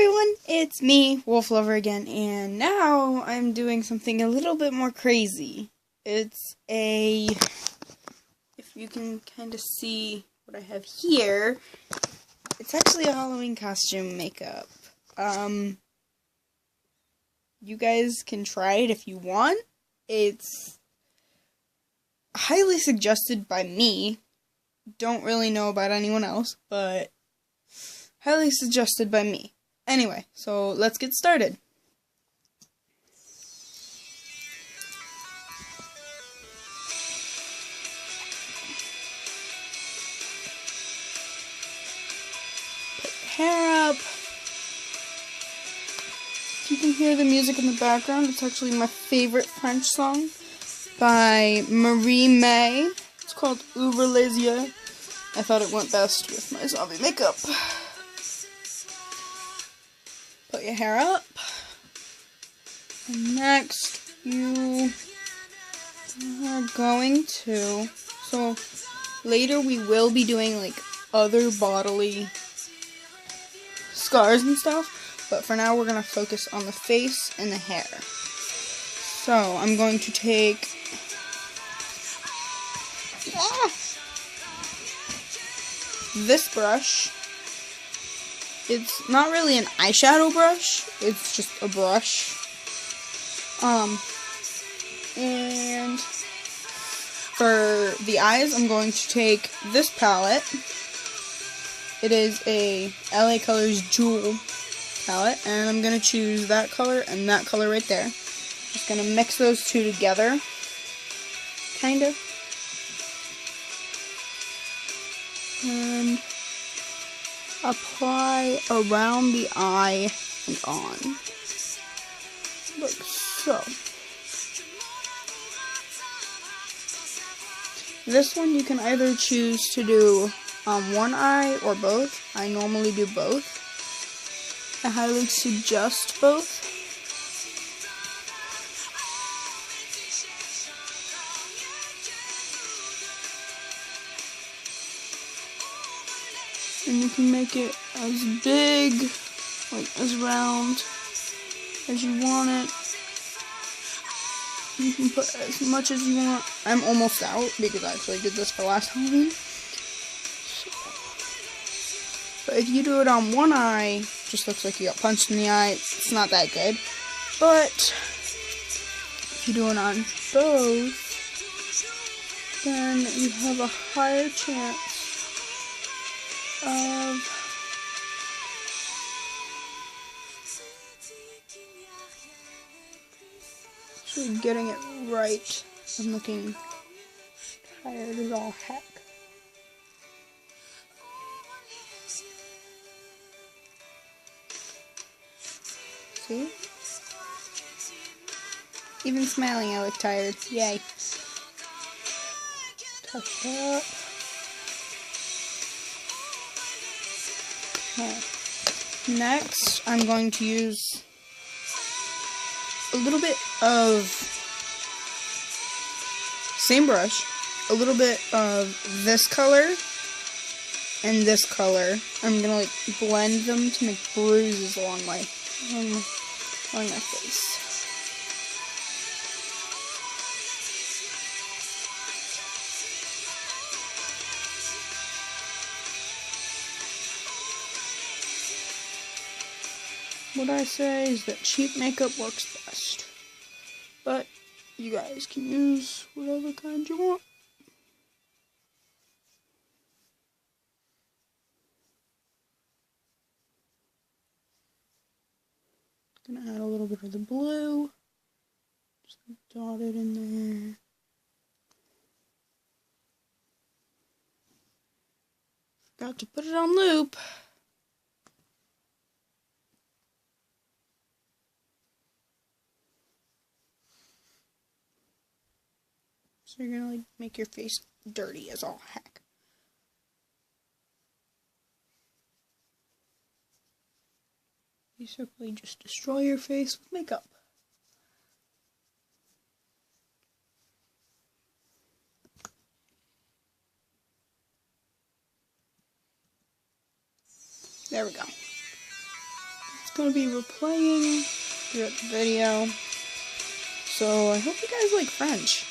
everyone, it's me, Wolf Lover again, and now I'm doing something a little bit more crazy. It's if you can kind of see what I have here, it's actually a Halloween costume makeup. You guys can try it if you want. It's highly suggested by me. Don't really know about anyone else, but highly suggested by me. Anyway, so let's get started. Put your hair up. You can hear the music in the background. It's actually my favorite French song by Marie May. It's called Ouvre les yeux. I thought it went best with my zombie makeup. Put your hair up. And next, you are going to... So, later we will be doing, like, other bodily scars and stuff. But for now, we're going to focus on the face and the hair. So, I'm going to take... this brush. It's not really an eyeshadow brush, it's just a brush. And for the eyes, I'm going to take this palette. It is a LA Colors Jewel palette, and I'm going to choose that color and that color right there. Just going to mix those two together, kind of. And apply around the eye and on, like so. This one you can either choose to do one eye or both. I normally do both. I highly suggest both. And you can make it as big, like as round as you want it. You can put as much as you want. I'm almost out because I actually did this for last Halloween. So. But if you do it on one eye, it just looks like you got punched in the eye. It's not that good. But if you do it on both, then you have a higher chance of actually getting it right. I'm looking tired as all heck. See? Even smiling, I look tired. Yay. Touch it up. Okay. Next, I'm going to use a little bit of same brush, a little bit of this color and this color. I'm gonna like blend them to make bruises along my face. What I say is that cheap makeup works best, but you guys can use whatever kind you want. Gonna add a little bit of the blue, just dot it in there. Forgot to put it on loop. So you're gonna like make your face dirty as all heck. Basically just destroy your face with makeup. There we go. It's going to be replaying throughout the video. So I hope you guys like French.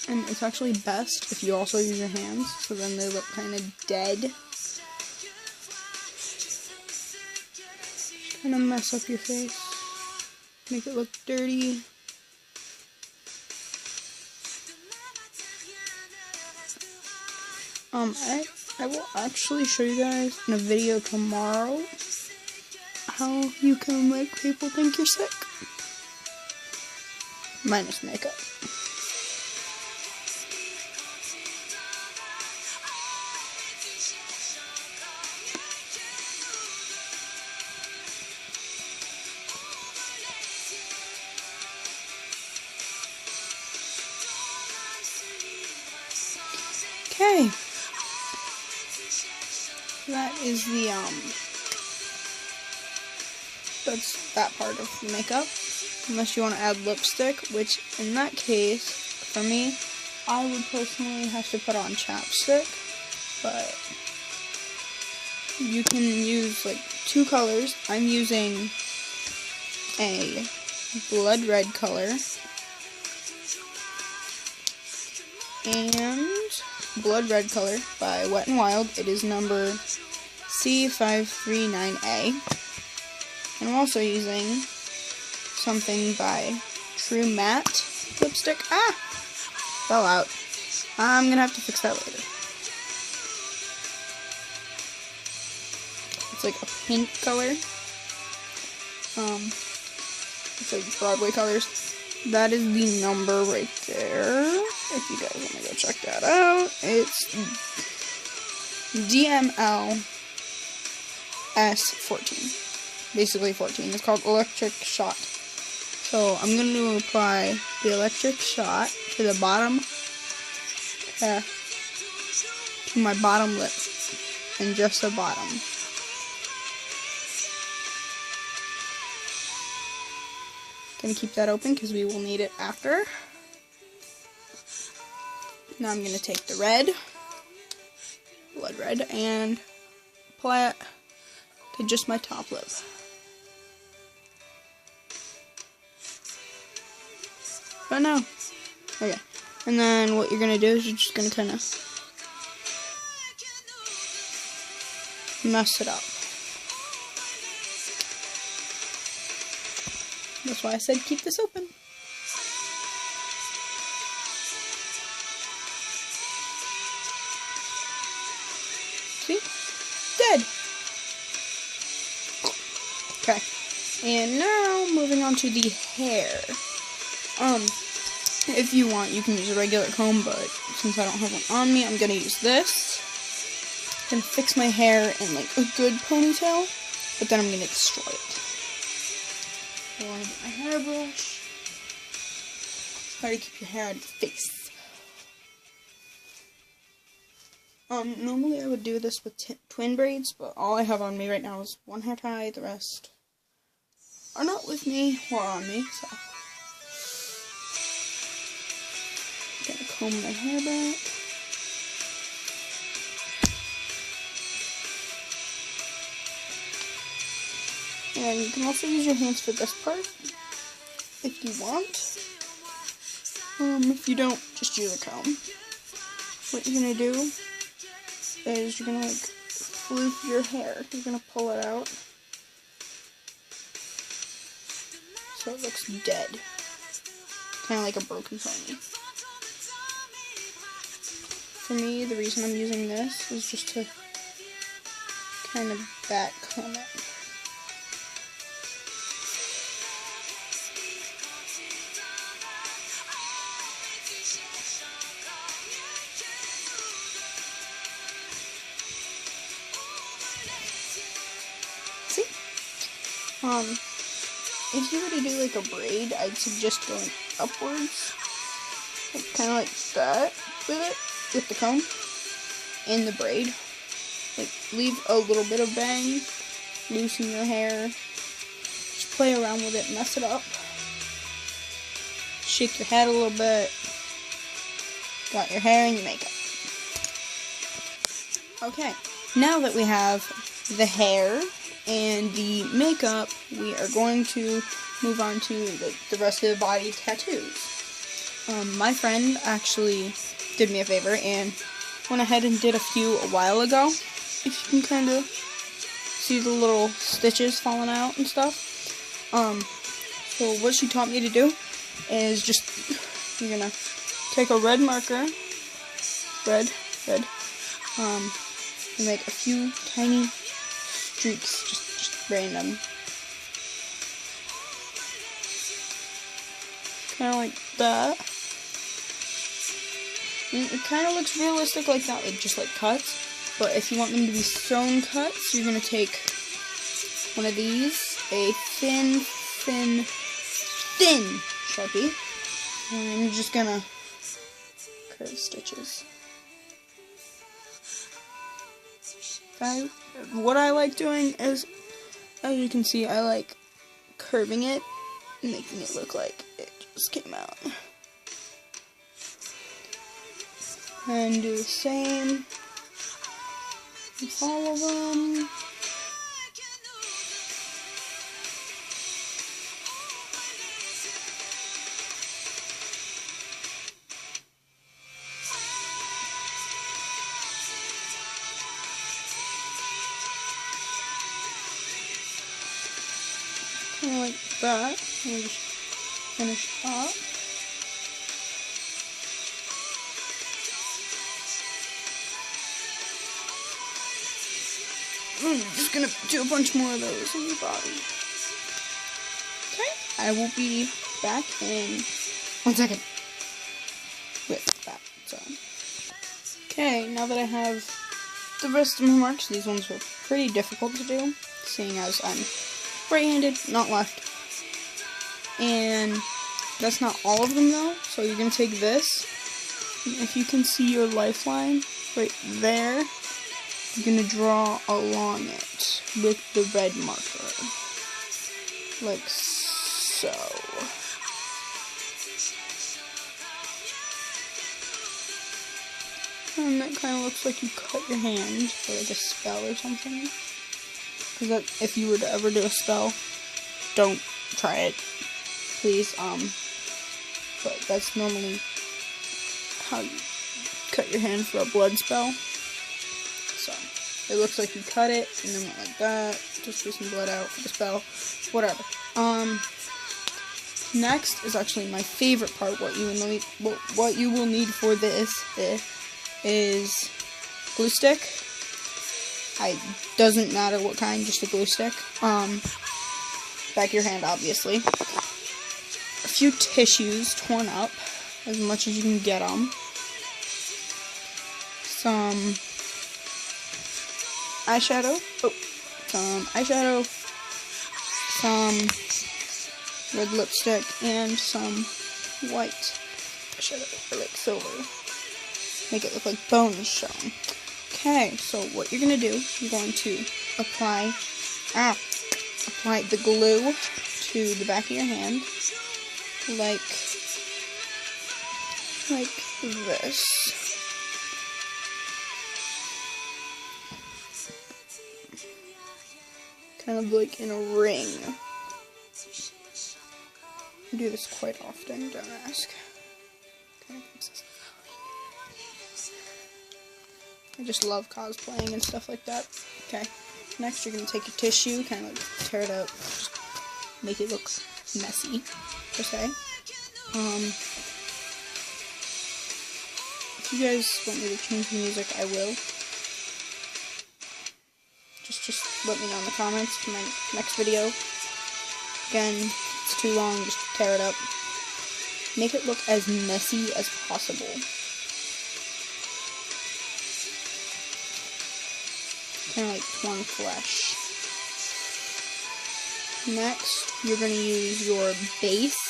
And it's actually best if you also use your hands, so then they look kind of dead. Kind of mess up your face. Make it look dirty. I will actually show you guys in a video tomorrow how you can make people think you're sick. Minus makeup. Okay. That is the, that's that part of the makeup. Unless you want to add lipstick, which in that case, for me, I would personally have to put on chapstick. But you can use like 2 colors. I'm using a blood red color and blood red color by Wet n Wild. It is number C539A. And I'm also using something by True Matte lipstick. Ah! Fell out. I'm gonna have to fix that later. It's like a pink color. It's like Broadway colors. That is the number right there. If you guys want to go check that out, it's DML S14. Basically 14. It's called Electric Shot. So I'm going to apply the Electric Shot to the bottom, to my bottom lip, and just the bottom. Gonna keep that open because we will need it after. Now I'm gonna take the red, blood red, and apply it to just my top lip. Oh no. Okay. And then what you're gonna do is you're just gonna kind of mess it up. That's why I said keep this open. See? Dead. Okay. And now moving on to the hair. If you want, you can use a regular comb, but since I don't have one on me, I'm gonna use this. I'm gonna fix my hair in like a good ponytail, but then I'm gonna destroy it. I want to get my hairbrush. Try to keep your hair out of the face. Normally I would do this with twin braids, but all I have on me right now is one hair tie. The rest are not with me or on me, so I'm gonna comb my hair back. And you can also use your hands for this part, if you want. If you don't, just use a comb. What you're gonna do is you're gonna like floof your hair. You're gonna pull it out so it looks dead, kind of like a broken pony. For me, the reason I'm using this is just to kind of back comb it. If you were to do like a braid, I'd suggest going upwards, like, kind of like that with it, with the comb and the braid. Like, leave a little bit of bang, loosen your hair, just play around with it, mess it up, shake your head a little bit, got your hair and your makeup. Okay, now that we have the hair and the makeup, we are going to move on to the rest of the body tattoos. My friend actually did me a favor and went ahead and did a few a while ago. If you can kind of see the little stitches falling out and stuff. So what she taught me to do is just, you're gonna take a red marker, red, and make a few tiny streaks, just random. Kind of like that. And it kind of looks realistic like that, like just like cuts. But if you want them to be sewn cuts, you're going to take one of these, a thin Sharpie, and you're just going to curve stitches. What I like doing is, as you can see, I like curving it, making it look like it just came out. And do the same with all of them. Kind of like that. And just finish up. I'm just gonna do a bunch more of those on your body. Okay, I will be back in 1 second with that. So, okay, now that I have the rest of my marks, these ones were pretty difficult to do, seeing as I'm right-handed, not left. And that's not all of them though, so you're gonna take this, and if you can see your lifeline right there, you're going to draw along it with the red marker, like so. And that kind of looks like you cut your hand for like a spell or something. Because that, if you were to ever do a spell, don't try it, please. But that's normally how you cut your hand for a blood spell. So, it looks like you cut it, and then went like that, just for some blood out for the spell, whatever. Next is actually my favorite part. What you will need for this is glue stick. Doesn't matter what kind, just a glue stick. Back of your hand, obviously. A few tissues torn up, as much as you can get them. Some eyeshadow, some red lipstick, and some white eyeshadow, or like silver. Make it look like bones shown. Okay, so what you're going to do, you're going to apply the glue to the back of your hand, like this. Kind of like in a ring. I do this quite often, don't ask. Okay. I just love cosplaying and stuff like that. Okay. Next, you're going to take your tissue, kind of like tear it up, just make it look messy, per se. If you guys want me to change the music, I will. Just let me know in the comments for my next video. Again, it's too long, just tear it up. Make it look as messy as possible. Kind of like torn flesh. Next, you're going to use your base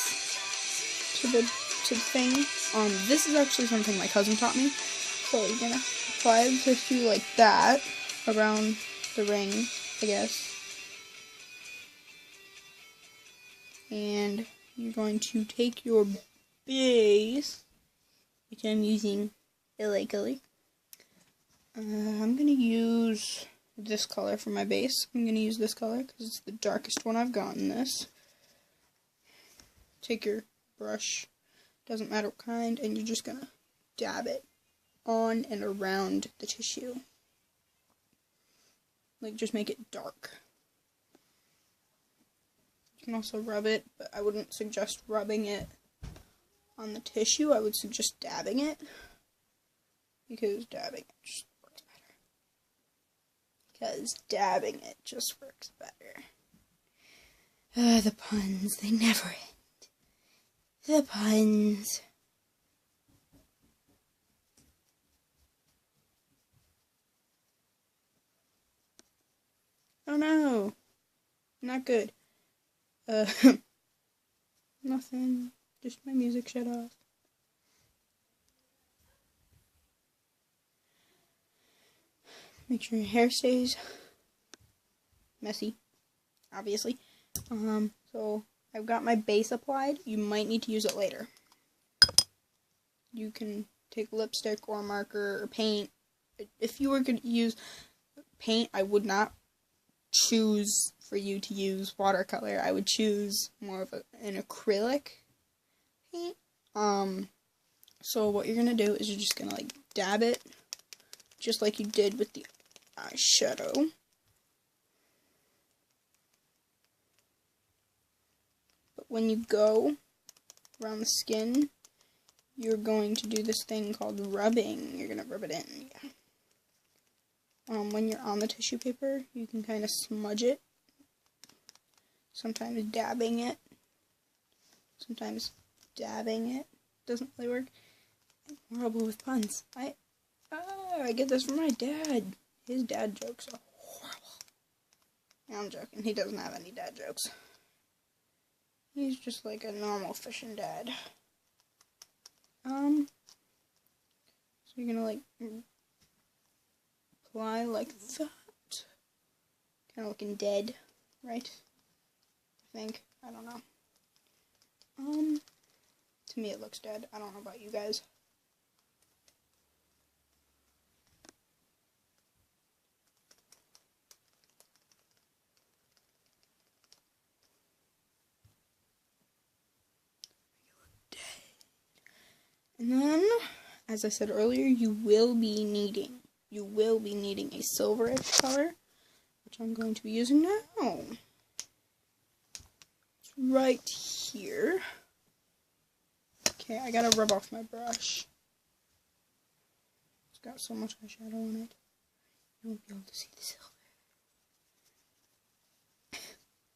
to the thing. This is actually something my cousin taught me. So you're going to apply the tissue like that around the ring, I guess. And you're going to take your base which I'm using LA color. I'm going to use this color for my base. I'm going to use this color because it's the darkest one I've got in this. Take your brush, doesn't matter what kind, and you're just going to dab it on and around the tissue. Like, just make it dark. You can also rub it, but I wouldn't suggest rubbing it on the tissue. I would suggest dabbing it, because dabbing it just works better. The puns, they never end. The puns. Oh no, not good. Nothing, just my music shut off. Make sure your hair stays messy, obviously. So I've got my base applied. You might need to use it later. You can take lipstick or marker or paint. If you were going to use paint, I would not choose for you to use watercolor. I would choose more of an acrylic paint. So what you're going to do is you're just going to like dab it, just like you did with the eyeshadow. But when you go around the skin, you're going to do this thing called rubbing. You're going to rub it in. Yeah. When you're on the tissue paper, you can kind of smudge it. Sometimes dabbing it. Sometimes dabbing it. Doesn't really work. I'm horrible with puns. I get this from my dad. His dad jokes are horrible. No, I'm joking. He doesn't have any dad jokes. He's just like a normal fishing dad. So you're gonna like apply like that. Kind of looking dead, right? I think. I don't know. To me it looks dead. I don't know about you guys. And then, as I said earlier, you will be needing a silverish color, which I'm going to be using now. It's right here. Okay, I gotta rub off my brush. It's got so much eyeshadow on it. You won't be able to see the silver.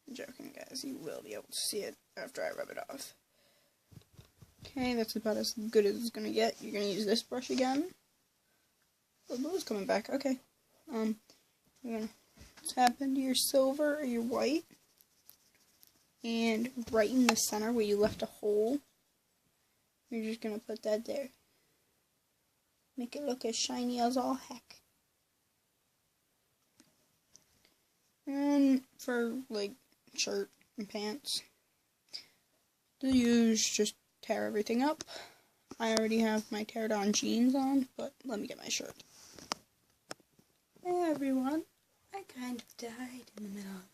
I'm joking, guys. You will be able to see it after I rub it off. Okay, that's about as good as it's gonna get. You're gonna use this brush again. The blue's coming back. Okay. You're gonna tap into your silver or your white, and right in the center where you left a hole, you're just gonna put that there. Make it look as shiny as all heck. And for like shirt and pants, to use just tear everything up. I already have my tear down jeans on, but let me get my shirt. Hey everyone, I kind of died in the middle of